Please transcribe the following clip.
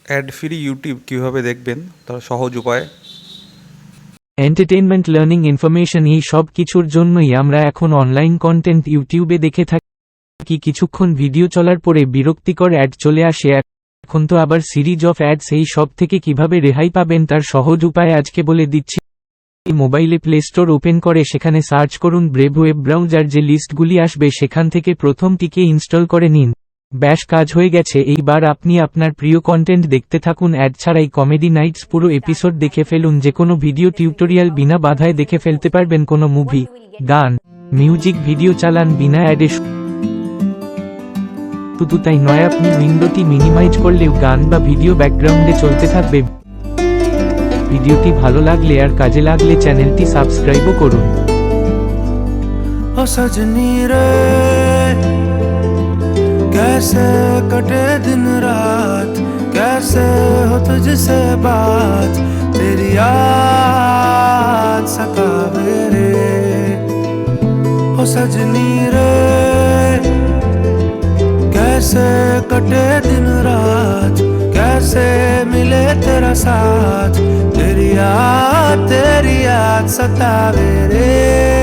Add free YouTube কীভাবে দেখবেন তার সহজ উপায়। এন্টারটেইনমেন্ট, লার্নিং, ইনফরমেশন এই সব কিছুর জন্যই আমরা এখন অনলাইন কন্টেন্ট ইউটিউবে দেখে থাকি। কিছুক্ষণ ভিডিও চলার পরে বিরক্তিকর অ্যাড চলে আসে। এখন তো আবার সিরিজ অফ অ্যাডস। এই সব থেকে কিভাবে রেহাই পাবেন তার সহজ উপায় আজকে বলে দিচ্ছি। মোবাইলে প্লে স্টোর ওপেন করে সেখানে সার্চ করুন ব্রেভ ওয়েব ব্রাউজার। যে লিস্টগুলি আসবে সেখান থেকে প্রথমটিকে ইনস্টল করে নিন। ব্যাস, কাজ হয়ে গেছে। এইবার আপনি আপনার প্রিয় কন্টেন্ট দেখতে থাকুন অ্যাড ছাড়াই। কমেডি নাইটস পুরো এপিসোড দেখে ফেলুন। যে কোনো ভিডিও টিউটোরিয়াল বিনা বাধায় দেখে ফেলতে পারবেন। কোনো মুভি, গান, মিউজিক ভিডিও চালান বিনা অ্যাডে। শুধু তাই নয়, আপনি উইন্ডোটি মিনিমাইজ করলেও গান বা ভিডিও ব্যাকগ্রাউন্ডে চলতে থাকবে। ভিডিওটি ভালো লাগলে আর কাজে লাগলে চ্যানেলটি সাবস্ক্রাইবও করুন। ओ सजनी रे कैसे कटे दिन रात, कैसे हो तुझसे बात, तेरी याद सतावे रे। ओ सजनी रे कैसे कटे दिन रात, कैसे मिले तेरा साथ, तेरी याद सतावे रे।